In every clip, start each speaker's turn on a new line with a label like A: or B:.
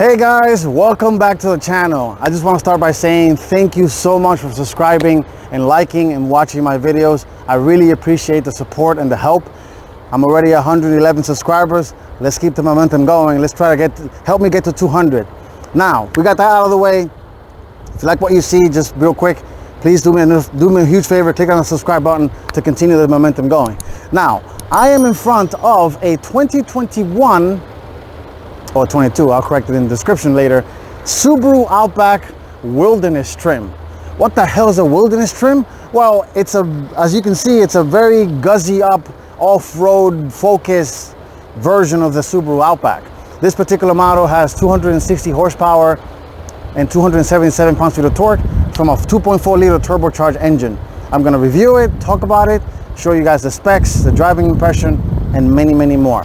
A: Hey guys, welcome back to the channel. I just want to start by saying thank you so much for subscribing and liking and watching my videos. I really appreciate the support and the help. I'm already 111 subscribers. Let's keep the momentum going. Let's try to help me get to 200. Now, we got that out of the way. If you like what you see, just real quick, please do me a huge favor. Click on the subscribe button to continue the momentum going. Now, I am in front of a 2021 or 22, I'll correct it in the description later, Subaru Outback Wilderness trim. What the hell is a wilderness trim? Well, as you can see, it's a very guzzy up off-road focused version of the Subaru Outback. This particular model has 260 horsepower and 277 pounds-feet of torque from a 2.4 liter turbocharged engine. I'm gonna review it, talk about it, show you guys the specs, the driving impression, and many, many more.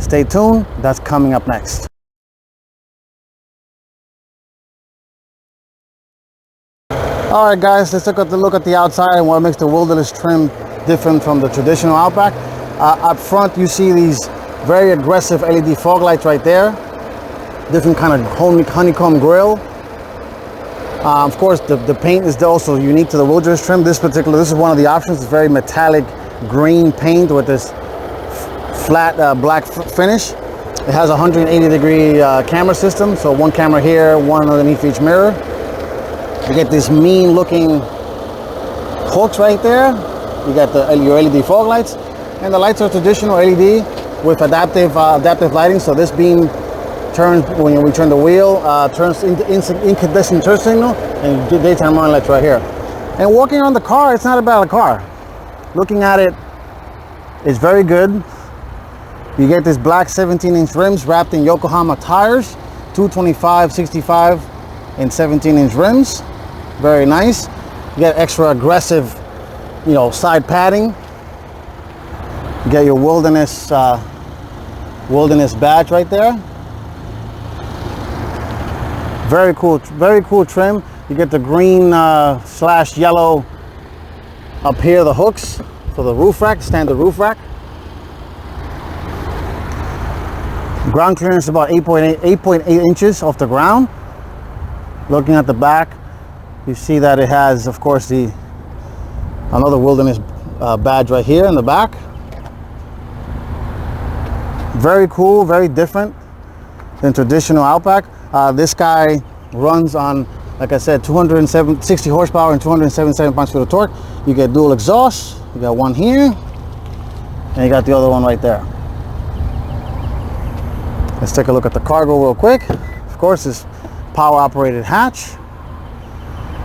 A: Stay tuned, that's coming up next. All right guys, let's take a look at the outside and what makes the wilderness trim different from the traditional Outback. Up front you see these very aggressive LED fog lights right there. Different kind of honeycomb grille. Of course the paint is also unique to the wilderness trim. This is one of the options. It's very metallic green paint with this flat black finish. It has a 180-degree camera system, so one camera here, one underneath each mirror. You get this mean looking hooks right there. You got your LED fog lights, and the lights are traditional LED with adaptive lighting. So this beam turns when we turn the wheel, turns into incandescent turn signal, and daytime running lights right here. And walking around the car, it's not a bad car. Looking at it, it's very good. You get this black 17-inch rims wrapped in Yokohama tires, 225, 65, and 17-inch rims. Very nice. You get extra aggressive, side padding. You get your wilderness badge right there. Very cool trim. You get the green / yellow up here, the hooks for the roof rack, standard roof rack. Ground clearance is about 8.8 inches off the ground. Looking at the back, you see that it has, of course, another wilderness badge right here in the back. Very cool, very different than traditional Outback. This guy runs on, like I said, 260 horsepower and 277 pounds-feet of torque. You get dual exhaust. You got one here, and you got the other one right there. Let's take a look at the cargo real quick. Of course, this power operated hatch.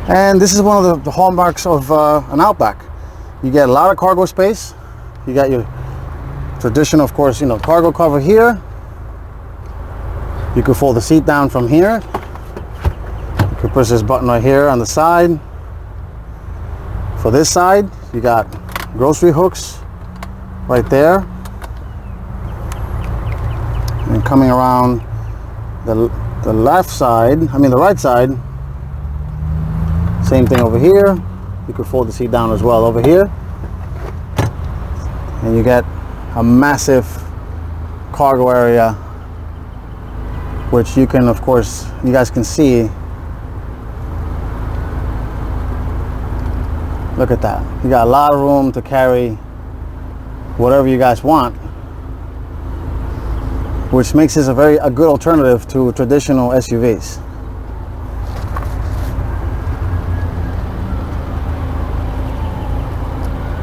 A: And this is one of the hallmarks of an Outback. You get a lot of cargo space. You got your traditional, of course, cargo cover here. You can fold the seat down from here. You can push this button right here on the side. For this side, you got grocery hooks right there. And coming around the left side, the right side, same thing over here. You could fold the seat down as well over here. And you get a massive cargo area, which you can, of course, you guys can see. Look at that. You got a lot of room to carry whatever you guys want, which makes this a good alternative to traditional SUVs.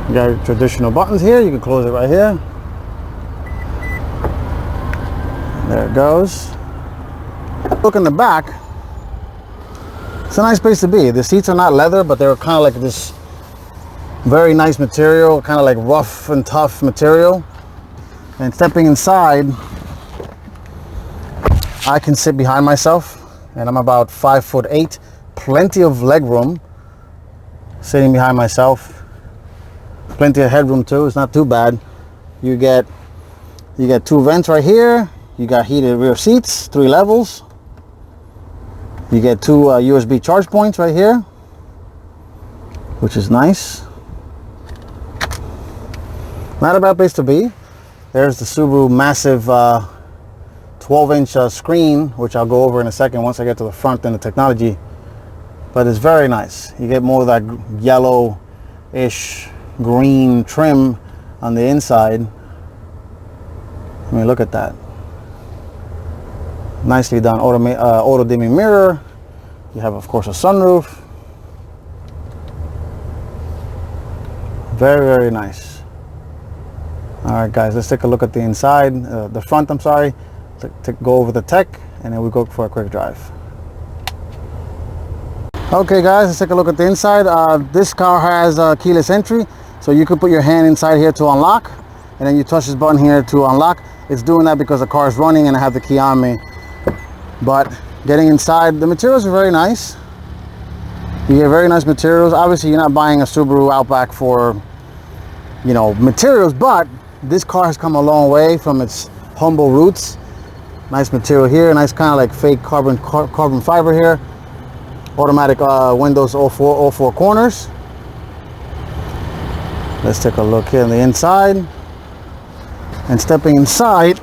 A: You got your traditional buttons here. You can close it right here. There it goes. Look in the back. It's a nice place to be. The seats are not leather, but they're kind of like this very nice material, kind of like rough and tough material. And stepping inside, I can sit behind myself, and I'm about 5'8", plenty of leg room sitting behind myself. Plenty of headroom too, it's not too bad. You get two vents right here. You got heated rear seats, 3 levels. You get 2 USB charge points right here, which is nice. Not a bad place to be. There's the Subaru massive 12-inch screen, which I'll go over in a second once I get to the front and the technology. But it's very nice. You get more of that yellow-ish green trim on the inside. I mean, look at that. Nicely done. Auto dimming mirror. You have, of course, a sunroof. Very, very nice. All right, guys, let's take a look at the inside, the front, I'm sorry. To go over the tech, and then we go for a quick drive. Okay, guys, let's take a look at the inside. This car has keyless entry, so you can put your hand inside here to unlock, and then you touch this button here to unlock. It's doing that because the car is running and I have the key on me. But getting inside, the materials are very nice. You get very nice materials. Obviously, you're not buying a Subaru Outback for, you know, materials, but this car has come a long way from its humble roots. Nice material here, nice kind of like fake carbon fiber here. Automatic windows, all four corners. Let's take a look here on the inside. And stepping inside,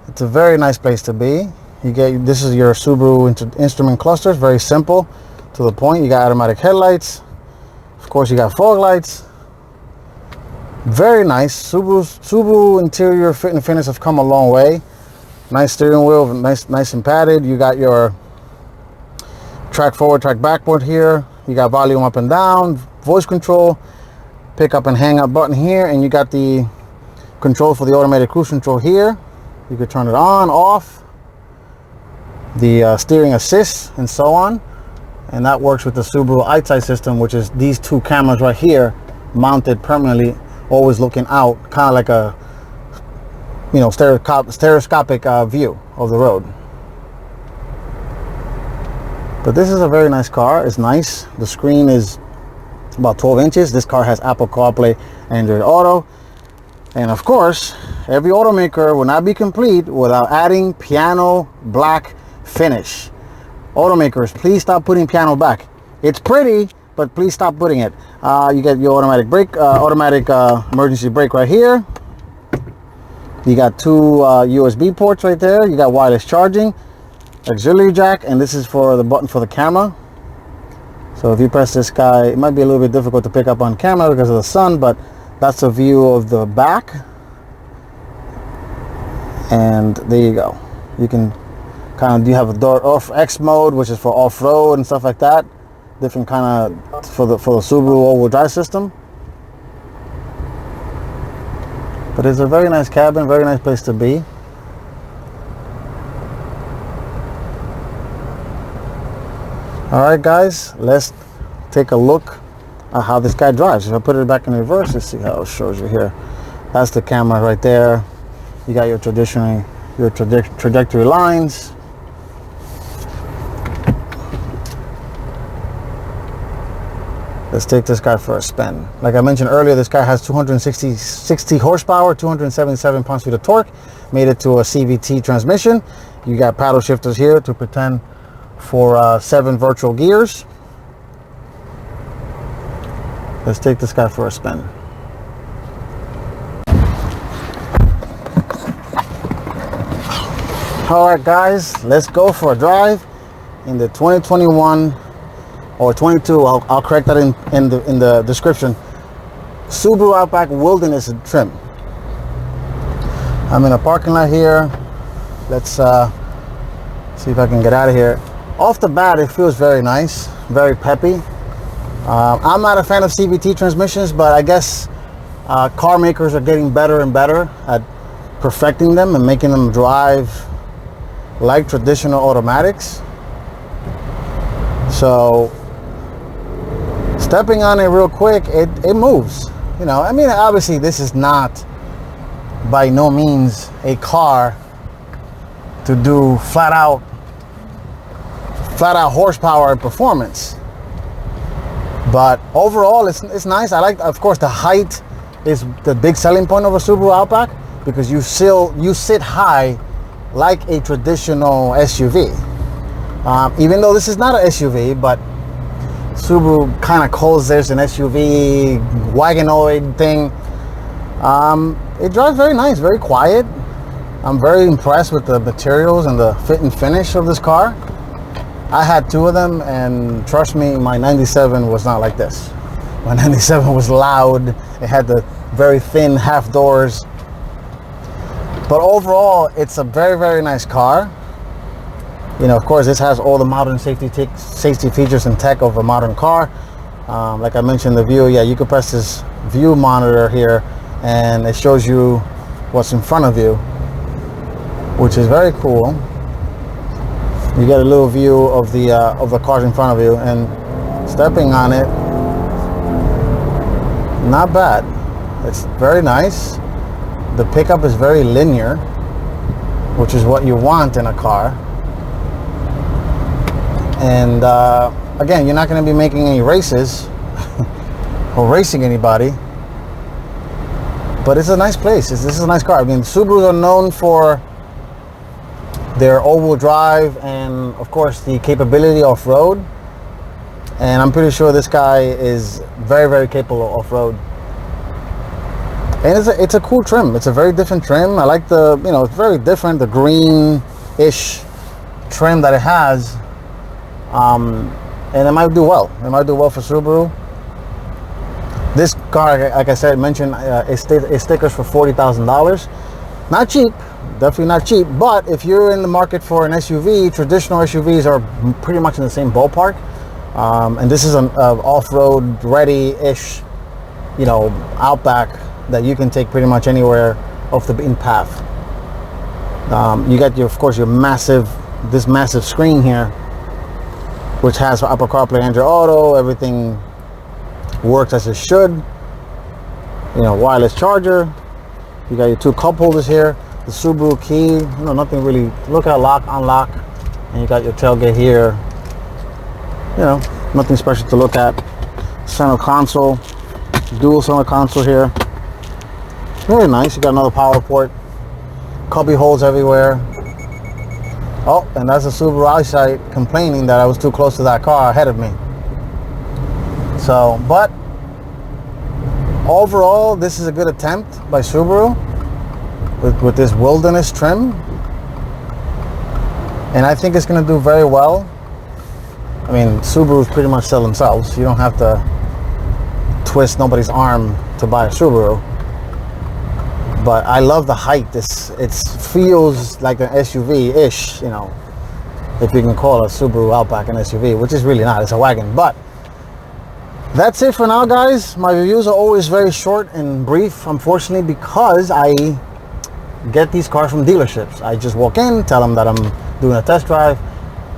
A: it's a very nice place to be. You get, this is your Subaru instrument clusters, very simple, to the point. You got automatic headlights. Of course, you got fog lights. Very nice. Subaru interior fit and finish have come a long way. Nice steering wheel, nice and padded. You got your track forward, track backward here. You got volume up and down, voice control, pick up and hang up button here, and you got the control for the automatic cruise control here. You could turn it on, off, the steering assist, and so on. And that works with the Subaru EyeSight system, which is these two cameras right here mounted permanently, always looking out, kind of like a, you know, stereoscopic view of the road. But this is a very nice car. It's nice. The screen is about 12 inches. This car has Apple CarPlay, Android Auto. And of course, every automaker will not be complete without adding piano black finish. Automakers, please stop putting piano black. It's pretty, but please stop putting it. You get your automatic brake, emergency brake right here. You got two USB ports right there. You got wireless charging, auxiliary jack, and this is for the button for the camera. So if you press this guy, it might be a little bit difficult to pick up on camera because of the sun, but that's a view of the back. And there you go. You can kind of, you have a door off X mode, which is for off-road and stuff like that. Different kind of for the Subaru all-wheel drive system. But it's a very nice cabin, very nice place to be. All right, guys, let's take a look at how this guy drives. If I put it back in reverse, let's see how it shows you here. That's the camera right there. You got your trajectory lines. Let's take this guy for a spin. Like I mentioned earlier, this guy has 260 horsepower, 277 pounds-feet of torque. Made it to a CVT transmission. You got paddle shifters here to pretend for 7 virtual gears. Let's take this guy for a spin. All right, guys, let's go for a drive in the 2021 or 22. I'll correct that in the description. Subaru Outback Wilderness trim. I'm in a parking lot here. Let's see if I can get out of here. Off the bat, it feels very nice, very peppy. I'm not a fan of CVT transmissions, but I guess car makers are getting better and better at perfecting them and making them drive like traditional automatics. So stepping on it real quick, it moves. You know, I mean, obviously this is not by no means a car to do flat out horsepower and performance, but overall it's nice. I like, of course, the height is the big selling point of a Subaru Outback, because you sit high like a traditional SUV. Even though this is not an SUV, but Subaru kind of calls this an SUV wagonoid thing. It drives very nice, very quiet. I'm very impressed with the materials and the fit and finish of this car. I had two of them, and trust me, my 97 was not like this. My 97 was loud. It had the very thin half doors. But overall, it's a very, very nice car. You know, of course, this has all the modern safety features and tech of a modern car. Like I mentioned, the view, yeah, you can press this view monitor here, and it shows you what's in front of you, which is very cool. You get a little view of the cars in front of you, and stepping on it, not bad. It's very nice. The pickup is very linear, which is what you want in a car. And again, you're not going to be making any races or racing anybody, but it's a nice place. This is a nice car. I mean, Subarus are known for their all-wheel drive and, of course, the capability off-road. And I'm pretty sure this guy is very, very capable of off-road. And it's a cool trim. It's a very different trim. I like the, you know, it's very different, the green-ish trim that it has. And it might do well. It might do well for Subaru. This car, like I said, mentioned, it stickers for $40,000. Not cheap, definitely not cheap. But if you're in the market for an SUV, traditional SUVs are pretty much in the same ballpark. And this is an off-road ready-ish, you know, Outback that you can take pretty much anywhere off the beaten path. You got of course, this massive screen here, which has Apple CarPlay, Android Auto. Everything works as it should. You know, wireless charger. You got your two cup holders here. The Subaru key. You know, nothing really. Look at lock, unlock, and you got your tailgate here. You know, nothing special to look at. Center console, dual center console here. Very nice. You got another power port. Cubby holes everywhere. Oh, and that's a Subaru eyesight complaining that I was too close to that car ahead of me. So, but overall, this is a good attempt by Subaru with this Wilderness trim. And I think it's going to do very well. I mean, Subarus pretty much sell themselves. You don't have to twist nobody's arm to buy a Subaru. But I love the height. It feels like an SUV-ish, you know, if you can call a Subaru Outback an SUV, which is really not. It's a wagon. But that's it for now, guys. My reviews are always very short and brief, unfortunately, because I get these cars from dealerships. I just walk in, tell them that I'm doing a test drive,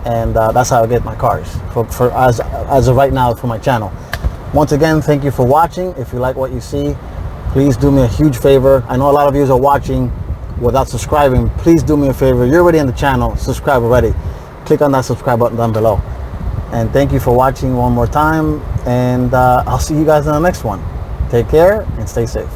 A: and that's how I get my cars as of right now for my channel. Once again, thank you for watching. If you like what you see, please do me a huge favor. I know a lot of you are watching without subscribing. Please do me a favor. You're already on the channel. Subscribe already. Click on that subscribe button down below. And thank you for watching one more time. And I'll see you guys in the next one. Take care and stay safe.